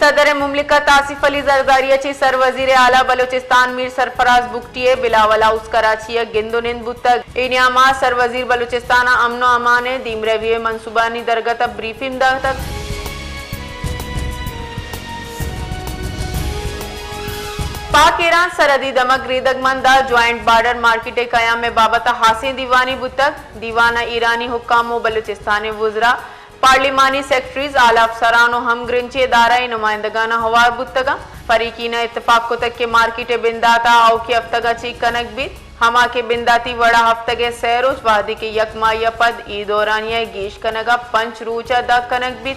सदर मुमलिकत आसिफ अली जरदारी सर वजीर आला बलूचिस्तान मीर सरफराज बुगटिये बिलावल हाउस कराची गिंदुनिंद बुतक इनियामा सर वजीर बलूचिस्तान अमनो अमाने दीमरवी मनसूबानी दरगत ब्रीफिंग तक पाक ईरान सरहदी दमक रीदगमंदा ज्वाइंट बॉर्डर मार्केट कयाम में बाबत हासिल दीवानी बुतक दीवाना ईरानी हुक्काम बलूचिस्तान वुजरा पार्लिमानी सेक्रेटरीज आला अफसरान हम ग्रिंची इदारा नुमाइंदगान हवार बुतगा फरीकीन इत्तफाक को तक के मार्केट बिंदाता आओ की हफ्तगा ची कनक भी हमा के बिंदाती वड़ा हफ्तगे सैरोज वादी के यकमा या पद ई दौरानिया गीश कनगा पंच रूचा द कनक भी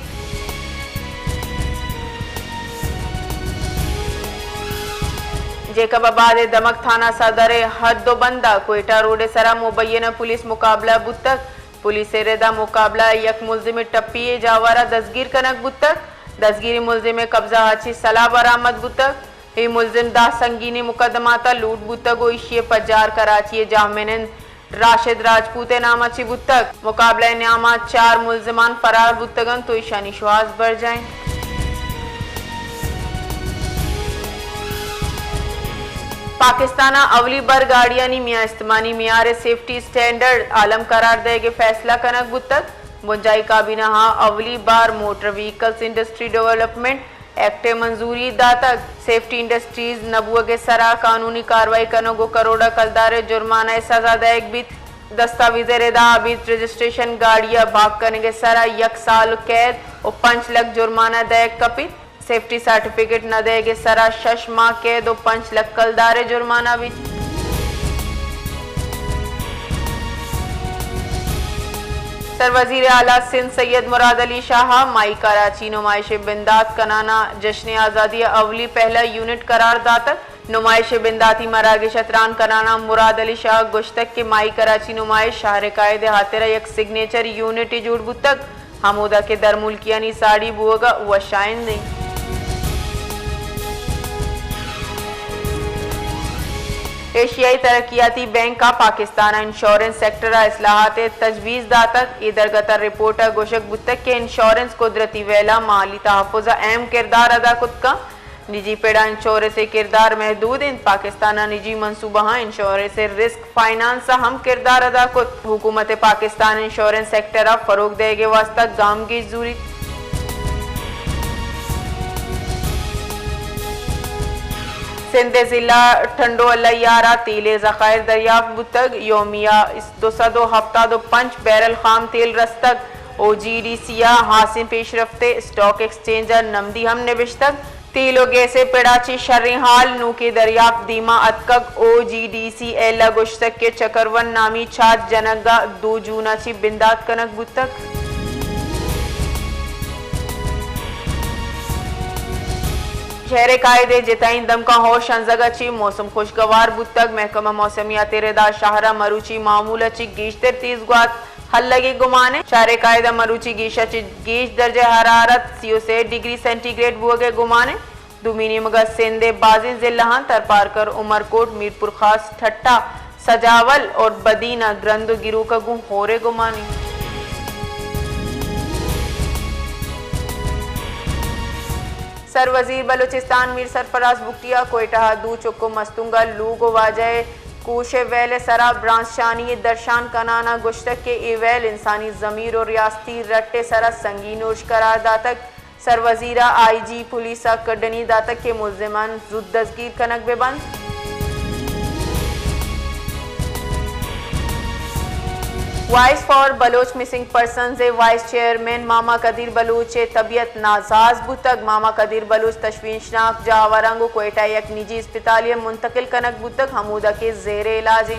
जेकबाबाद दमक थाना सदर हद बंदा कोयटा रोड सरा मुबैना पुलिस मुकाबला बुतक पुलिस रेदा मुकाबला यक मुलजिम टप्पी जावारा दसगीर कनक बुतक दसगिरी मुलजिम कब्जा हाची सलाह बरामद बुतक ही मुलजिम दा संगीनी मुकदमाता लूट बुतक ओशिये पजार कराची जामिन राशिद राजपूत नामाची बुतक मुकाबला नामा 4 मुलजिमान फरार बुतगन तो ईशानी शुआज बढ़ जाए। पाकिस्ताना अवली बर गाड़ियानी मियाँ इस्तेमानी मियार सेफ्टी स्टैंडर्ड आलम करार देगे फैसला कनक बुतक मुंजाई काबीना हाँ अवली बार motor vehicles industry development act मंजूरी दातक सेफ्टी इंडस्ट्रीज नबुआ के सरा कानूनी कार्रवाई कनगो करोड़ा कलदारे जुर्माना सजा देग भी दस्तावेज रेदा अबीद रजिस्ट्रेशन गाड़िया भाग करने के सरा 1 साल कैद और 5 लाख जुर्माना देग कपित सेफ्टी सर्टिफिकेट न देगे सरा 6 माह कैद और 5 लाख कलदारे जुर्माना भी। सर वजीर आला सिंध सैयद मुराद अली शाह माई कराची नुमाइश बिंदात कनाना जश्न आज़ादी अवली पहला यूनिट करार दातक नुमाइश बिंदाती मरागे शतरान कनाना मुराद अली शाह गुश्तक के माई कराची नुमाइश शाहर कायदे हातेरा एक सिग्नेचर यूनिट जुड़ बुतक हमूदा के दरमुल्कियानी साड़ी बुआगा व शाइन नहीं। एशियाई तरक्याती बैंक का पाकिस्तान इंश्योरेंस सेक्टर इस्लाहात तजवीज़ दातक इधर गतर रिपोर्टर गोशक बुतक के इंश्योरेंस कुदरती वेला माली तहफ़्फ़ुज़ अहम किरदार अदा कुत का निजी पेड़ा इंश्योरेंस किरदार महदूद इन पाकिस्तान निजी मनसूबा इंश्योरेंस रिस्क फाइनेंस हम किरदार अदा कुत हुकूमत पाकिस्तान इंश्योरेंस सेक्टर फ़रोग देगे वास्ता गाम की जरूरी सिंध जिला ठंडो अल्लायारा तेल ज़खायर दरियाफ्त बुतक योमिया 200 हफ्ता 5 बैरल खाम तेल रस्तक OGDCया हासिल पेशरफ्ते स्टॉक एक्सचेंजर नमदी हम निबिश्तक तेलो गैसे पेड़ाची शर्री हाल नू के दरियाफ्त दीमा अतकक OGDC एला गुश्तक के चकरवन नामी छात जनगा 2 जूनाची बिंदात कनक बुतक शहर कायदे जिताइन दमका होश अंजगाची मौसम खुशगवार बुतक महकमा मौसमियात रेदा शाहरा मरूची मामूलाची गीशतर तेज गुआत हल लगे गुमाने शहर कायदा मरूची गीशाची गीश दर्जे हरारत 36 डिग्री सेंटीग्रेड बुगे गुमाने दुमीनी मगर सिंधे बाजी जिला तरपारकर उमरकोट मीरपुर खास ठट्टा सजावल और बदीना ग्रंद गिरू का गु होरे गुमानी। सर वजीर बलूचिस्तान मीर सरफराज बुगटिया कोयटा दू चुक्को मस्तुंगा लूगो वाजह कूशे वैल सरा ब्रांच शानी दर्शान कनाना गुश्तक के इवैल इंसानी ज़मीर और रियासती रट्टे सरा संगीनोश करार दातक सर वजीरा IG पुलिसा कड्डनी दातक के मुल्जिमान जुद दसगीर कनक बेबंद। Voice for Baloch missing persons vice chairman Mama Qadeer Baloch तबीयत नाजाज बुतक मामा कदीर बलूच तशवीशनाक जावरंगो कोयटा एक निजी अस्पताल मुंतकिल कनक बुतक हमूदा के जेरे इलाज।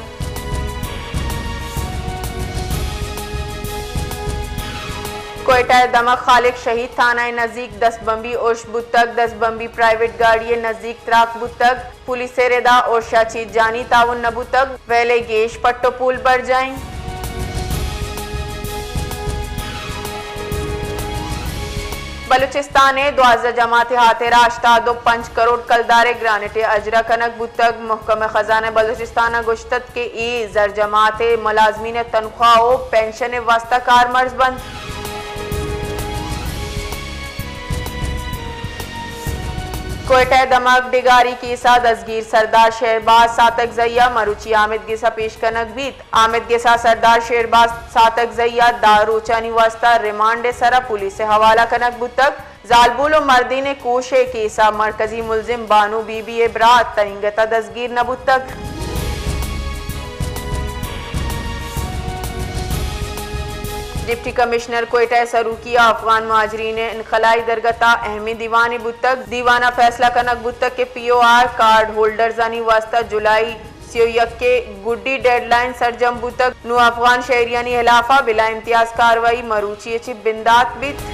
कोयटा दमक खालिक शहीद थाना नजदीक 10 बम्बी ओश बुतक 10 बम्बी प्राइवेट गाड़ी नजदीक त्राक बुतक पुलिस रेदा और शाची जानी ताउन नबुतक वेले गेश पट्टो पुल बढ़ जाए। बलूचिस्तान 12 जमात हाथेरा 85 करोड़ कलदारे ग्रानेटे अजरा कनक बुतक महकमा खजाना बलूचिस्तान गुश्तत के ई जर जमात मुलाजमीन तनख्वाह पेंशन वास्ता कार मर्ज बंद। कोयटा दमक डिगारी केसा दसगीर सरदार शेरबाज सातक जैया मरुची आमिद गिसा पेश कनक बीत आमिद गिसा सरदार शेरबाज सातक जैया दारोचानी वास्ता रिमांड सरा पुलिस से हवाला कनक बुतक जालबुल मर्दी ने कोशे केसा मरकजी मुलजिम बानू बीबी ब्रात तरिंगता दसगीर नबुतक। डिप्टी कमिश्नर कोयटा सरू किया अफगान मुहाजिरीन इनखलाई दरगता अहमी दीवानी बुतक दीवाना फैसला कनक बुतक के POR कार्ड होल्डर जानी वास्ता जुलाई सियोयक के गुड्डी डेडलाइन सरजम बुतक नु अफगान शहरियानी हिलाफा बिला इम्तियाज कार्रवाई मरूची चिप बिंदात बित।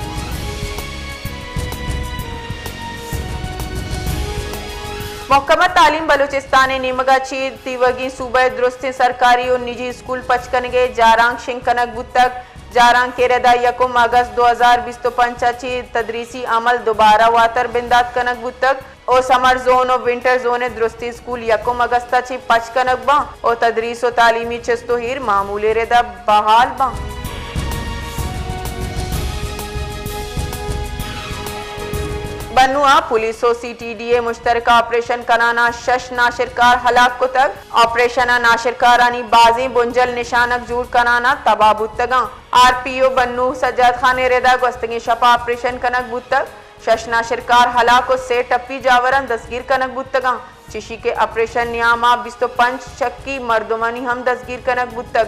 महकमा तालीम बलूचिस्तान नीमगा चीर तीवगी सूबे दुरुस्ती सरकारी और निजी स्कूल पचकनगे जारांग शिंकनक बुतक जारांग के रदा 1 अगस्त 2020 तो पंचाची तदरीसी अमल दोबारा वातर बिंदात कनक बुतक और समर जोन और विंटर जोन दुरुस्ती स्कूल 1 अगस्त ची पचकनक बा और तदरीस और तालीमी चस्तोहीर मामूले रदा बहाल बा। बनुआ पुलिस और CTDA मुश्तरका ऑपरेशन कराना शश नाशिरकार हलाक को तक ऑपरेशन नाशिरकारानी बाजी बुंजल निशानक जूर कराना तबाह बुतगा RPO बन्नू सज्जाद खान रेदा गस्तगी शपा ऑपरेशन कनक बुतक शश नाशिरकार हलाक से टप्पी जावरन दसगीर कनक बुतगा चिशी के ऑपरेशन नियामा 25 शक्की मर्दुमानी हम दसगीर कनक बुतक।